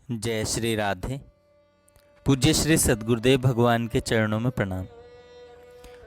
जय श्री राधे। पूज्य श्री सद्गुरुदेव भगवान के चरणों में प्रणाम।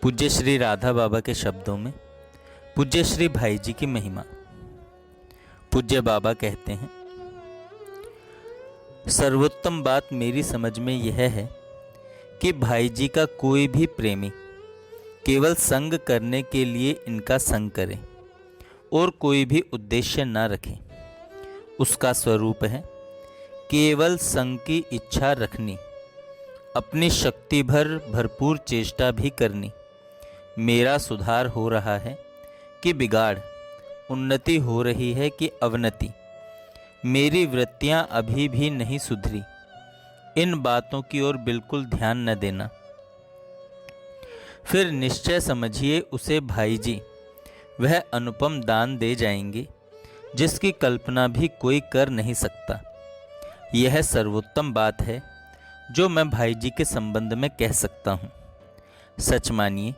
पूज्य श्री राधा बाबा के शब्दों में पूज्य श्री भाई जी की महिमा। पूज्य बाबा कहते हैं, सर्वोत्तम बात मेरी समझ में यह है कि भाई जी का कोई भी प्रेमी केवल संग करने के लिए इनका संग करे और कोई भी उद्देश्य न रखे। उसका स्वरूप है केवल संग की इच्छा रखनी, अपनी शक्ति भर भरपूर चेष्टा भी करनी। मेरा सुधार हो रहा है कि बिगाड़, उन्नति हो रही है कि अवनति, मेरी वृत्तियां अभी भी नहीं सुधरी, इन बातों की ओर बिल्कुल ध्यान न देना। फिर निश्चय समझिए उसे भाई जी वह अनुपम दान दे जाएंगे जिसकी कल्पना भी कोई कर नहीं सकता। यह सर्वोत्तम बात है जो मैं भाई जी के संबंध में कह सकता हूँ। सच मानिए,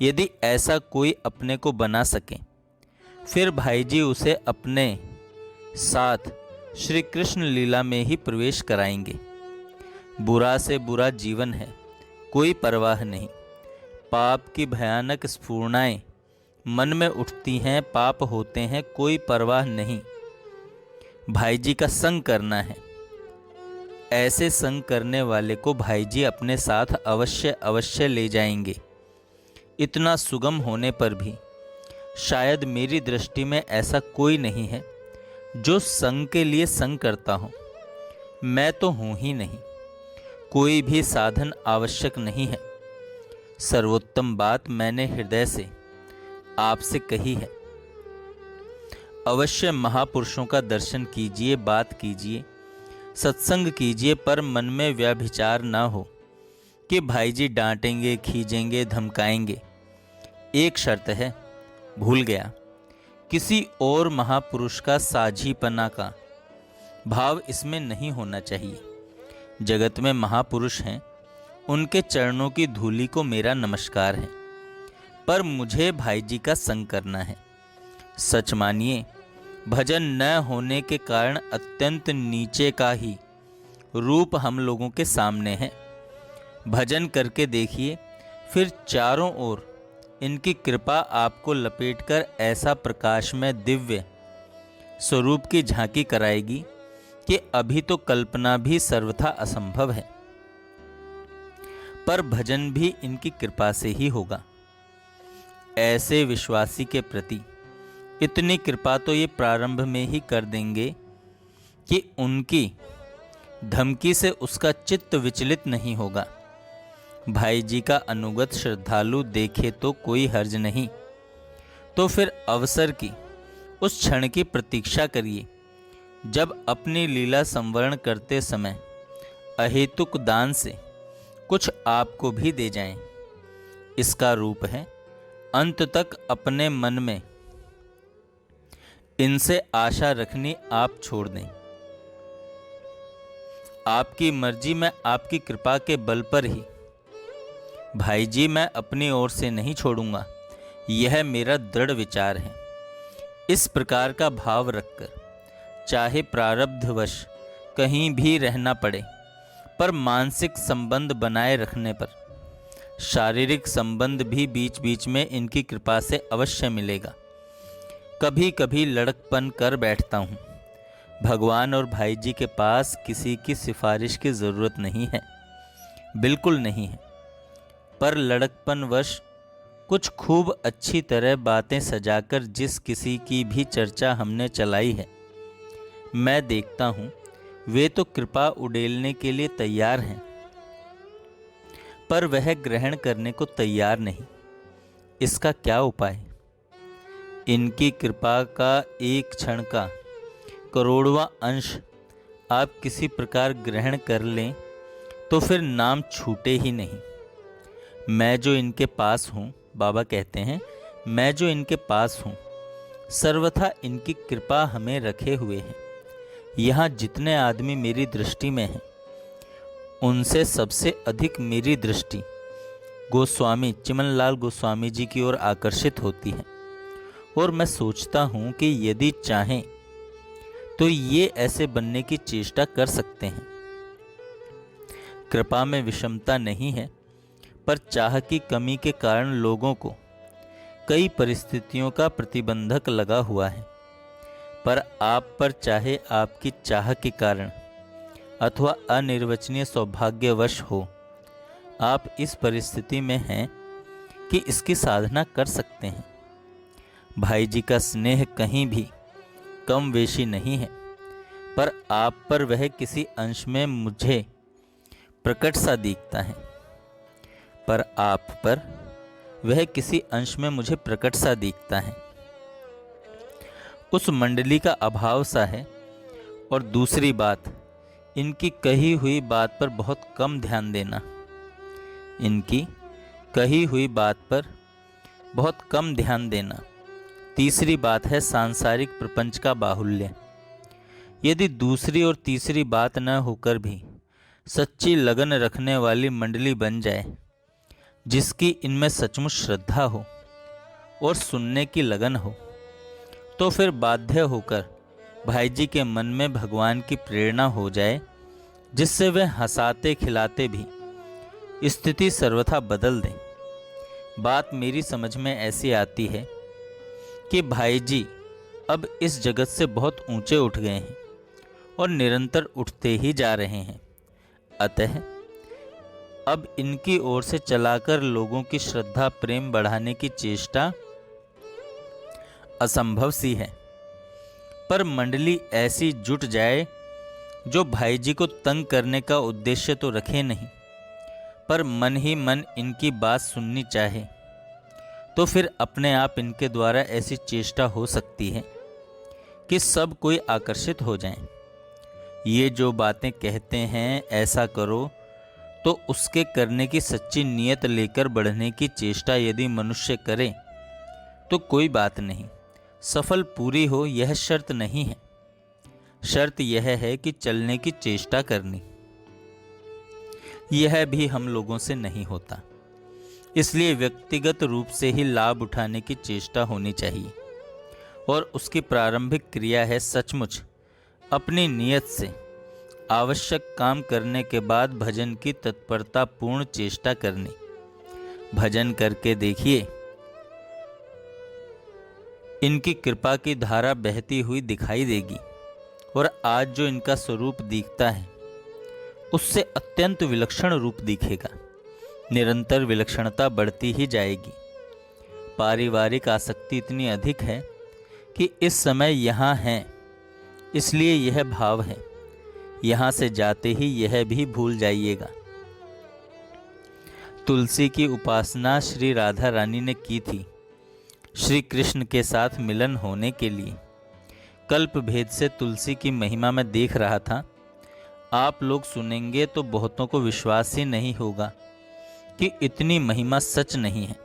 यदि ऐसा कोई अपने को बना सके फिर भाई जी उसे अपने साथ श्री कृष्ण लीला में ही प्रवेश कराएंगे। बुरा से बुरा जीवन है, कोई परवाह नहीं। पाप की भयानक स्फुरणाएं मन में उठती हैं, पाप होते हैं, कोई परवाह नहीं। भाई जी का संग करना है। ऐसे संग करने वाले को भाई जी अपने साथ अवश्य अवश्य ले जाएंगे। इतना सुगम होने पर भी शायद मेरी दृष्टि में ऐसा कोई नहीं है जो संग के लिए संग करता हो। मैं तो हूँ ही नहीं, कोई भी साधन आवश्यक नहीं है। सर्वोत्तम बात मैंने हृदय से आपसे कही है। अवश्य महापुरुषों का दर्शन कीजिए, बात कीजिए, सत्संग कीजिए, पर मन में व्यभिचार ना हो कि भाई जी डांटेंगे, खींचेंगे, धमकाएंगे। एक शर्त है, भूल गया, किसी और महापुरुष का साझीपना का भाव इसमें नहीं होना चाहिए। जगत में महापुरुष हैं, उनके चरणों की धूलि को मेरा नमस्कार है, पर मुझे भाई जी का संग करना है। सच मानिए, भजन न होने के कारण अत्यंत नीचे का ही रूप हम लोगों के सामने है। भजन करके देखिए, फिर चारों ओर इनकी कृपा आपको लपेटकर ऐसा प्रकाश में दिव्य स्वरूप की झांकी कराएगी कि अभी तो कल्पना भी सर्वथा असंभव है। पर भजन भी इनकी कृपा से ही होगा। ऐसे विश्वासी के प्रति इतनी कृपा तो ये प्रारंभ में ही कर देंगे कि उनकी धमकी से उसका चित्त विचलित नहीं होगा। भाई जी का अनुगत श्रद्धालु देखे तो कोई हर्ज नहीं, तो फिर अवसर की उस क्षण की प्रतीक्षा करिए जब अपनी लीला संवरण करते समय अहेतुक दान से कुछ आपको भी दे जाएं। इसका रूप है, अंत तक अपने मन में इनसे आशा रखनी आप छोड़ दें। आपकी मर्जी में आपकी कृपा के बल पर ही भाई जी मैं अपनी ओर से नहीं छोड़ूंगा, यह मेरा दृढ़ विचार है। इस प्रकार का भाव रखकर चाहे प्रारब्धवश कहीं भी रहना पड़े, पर मानसिक संबंध बनाए रखने पर शारीरिक संबंध भी बीच बीच में इनकी कृपा से अवश्य मिलेगा। कभी कभी लड़कपन कर बैठता हूँ। भगवान और भाई जी के पास किसी की सिफारिश की ज़रूरत नहीं है, बिल्कुल नहीं है। पर लड़कपनवश कुछ खूब अच्छी तरह बातें सजाकर जिस किसी की भी चर्चा हमने चलाई है, मैं देखता हूँ वे तो कृपा उड़ेलने के लिए तैयार हैं, पर वह ग्रहण करने को तैयार नहीं। इसका क्या उपाय? इनकी कृपा का एक क्षण का करोड़वां अंश आप किसी प्रकार ग्रहण कर लें तो फिर नाम छूटे ही नहीं। मैं जो इनके पास हूँ, बाबा कहते हैं, मैं जो इनके पास हूँ, सर्वथा इनकी कृपा हमें रखे हुए है। यहाँ जितने आदमी मेरी दृष्टि में हैं, उनसे सबसे अधिक मेरी दृष्टि गोस्वामी चिमनलाल गोस्वामी जी की ओर आकर्षित होती है। और मैं सोचता हूँ कि यदि चाहें तो ये ऐसे बनने की चेष्टा कर सकते हैं। कृपा में विषमता नहीं है, पर चाह की कमी के कारण लोगों को कई परिस्थितियों का प्रतिबंधक लगा हुआ है। पर आप पर चाहे आपकी चाह के कारण अथवा अनिर्वचनीय सौभाग्यवश हो, आप इस परिस्थिति में हैं कि इसकी साधना कर सकते हैं। भाई जी का स्नेह कहीं भी कम वेशी नहीं है, पर आप पर वह किसी अंश में मुझे प्रकट सा दिखता है। पर आप पर वह किसी अंश में मुझे प्रकट सा दिखता है। उस मंडली का अभाव सा है। और दूसरी बात, इनकी कही हुई बात पर बहुत कम ध्यान देना। इनकी कही हुई बात पर बहुत कम ध्यान देना। तीसरी बात है सांसारिक प्रपंच का बाहुल्य। यदि दूसरी और तीसरी बात न होकर भी सच्ची लगन रखने वाली मंडली बन जाए, जिसकी इनमें सचमुच श्रद्धा हो और सुनने की लगन हो, तो फिर बाध्य होकर भाई जी के मन में भगवान की प्रेरणा हो जाए, जिससे वे हंसाते खिलाते भी स्थिति सर्वथा बदल दें। बात मेरी समझ में ऐसी आती है कि भाई जी अब इस जगत से बहुत ऊंचे उठ गए हैं और निरंतर उठते ही जा रहे हैं। अतः अब इनकी ओर से चलाकर लोगों की श्रद्धा प्रेम बढ़ाने की चेष्टा असंभव सी है। पर मंडली ऐसी जुट जाए जो भाई जी को तंग करने का उद्देश्य तो रखे नहीं, पर मन ही मन इनकी बात सुननी चाहे, तो फिर अपने आप इनके द्वारा ऐसी चेष्टा हो सकती है कि सब कोई आकर्षित हो जाएं। ये जो बातें कहते हैं ऐसा करो, तो उसके करने की सच्ची नीयत लेकर बढ़ने की चेष्टा यदि मनुष्य करे तो कोई बात नहीं, सफल पूरी हो यह शर्त नहीं है। शर्त यह है कि चलने की चेष्टा करनी। यह भी हम लोगों से नहीं होता, इसलिए व्यक्तिगत रूप से ही लाभ उठाने की चेष्टा होनी चाहिए। और उसकी प्रारंभिक क्रिया है सचमुच अपनी नीयत से आवश्यक काम करने के बाद भजन की तत्परता पूर्ण चेष्टा करनी। भजन करके देखिए, इनकी कृपा की धारा बहती हुई दिखाई देगी और आज जो इनका स्वरूप दिखता है उससे अत्यंत विलक्षण रूप दिखेगा। निरंतर विलक्षणता बढ़ती ही जाएगी। पारिवारिक आसक्ति इतनी अधिक है कि इस समय यहाँ हैं, इसलिए यह भाव है। यहाँ से जाते ही यह भी भूल जाइएगा। तुलसी की उपासना श्री राधा रानी ने की थी श्री कृष्ण के साथ मिलन होने के लिए। कल्प भेद से तुलसी की महिमा में देख रहा था। आप लोग सुनेंगे तो बहुतों को विश्वास ही नहीं होगा कि इतनी महिमा सच नहीं है।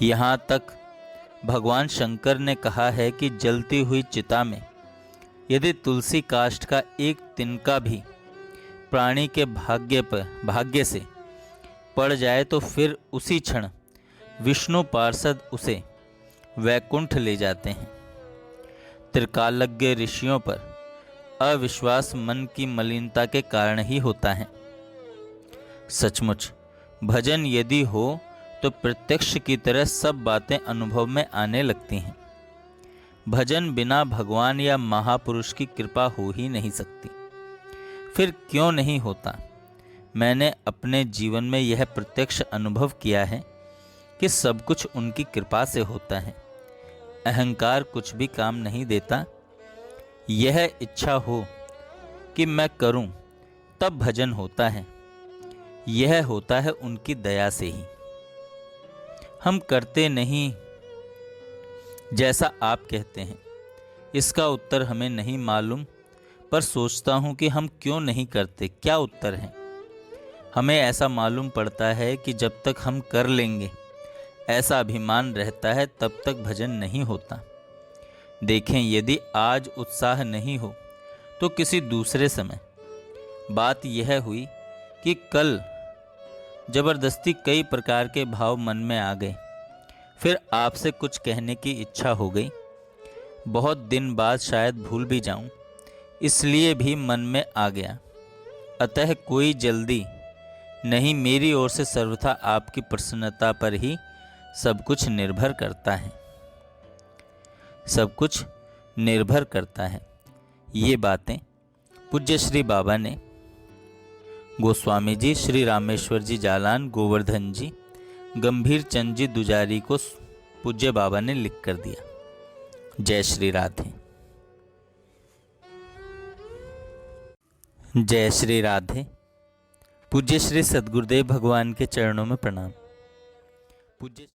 यहाँ तक भगवान शंकर ने कहा है कि जलती हुई चिता में यदि तुलसी काष्ठ का एक तिनका भी प्राणी के भाग्य से पड़ जाए तो फिर उसी क्षण विष्णु पार्षद उसे वैकुंठ ले जाते हैं। त्रिकालज्ञ ऋषियों पर अविश्वास मन की मलिनता के कारण ही होता है। सचमुच भजन यदि हो तो प्रत्यक्ष की तरह सब बातें अनुभव में आने लगती हैं। भजन बिना भगवान या महापुरुष की कृपा हो ही नहीं सकती। फिर क्यों नहीं होता? मैंने अपने जीवन में यह प्रत्यक्ष अनुभव किया है कि सब कुछ उनकी कृपा से होता है। अहंकार कुछ भी काम नहीं देता। यह इच्छा हो कि मैं करूं तब भजन होता है। यह होता है उनकी दया से ही। हम करते नहीं जैसा आप कहते हैं, इसका उत्तर हमें नहीं मालूम, पर सोचता हूं कि हम क्यों नहीं करते। क्या उत्तर है? हमें ऐसा मालूम पड़ता है कि जब तक हम कर लेंगे ऐसा अभिमान रहता है, तब तक भजन नहीं होता। देखें, यदि आज उत्साह नहीं हो तो किसी दूसरे समय। बात यह हुई कि कल जबरदस्ती कई प्रकार के भाव मन में आ गए। फिर आपसे कुछ कहने की इच्छा हो गई। बहुत दिन बाद शायद भूल भी जाऊं, इसलिए भी मन में आ गया। अतः कोई जल्दी नहीं, मेरी ओर से सर्वथा आपकी प्रसन्नता पर ही सब कुछ निर्भर करता है। सब कुछ निर्भर करता है। ये बातें पूज्य श्री बाबा ने गोस्वामी जी, श्री रामेश्वर जी जालान, गोवर्धन जी, गंभीर चंद जी दुजारी को पूज्य बाबा ने लिख कर दिया। जय श्री राधे। जय श्री राधे। पूज्य श्री सद्गुरुदेव भगवान के चरणों में प्रणाम। पूज्य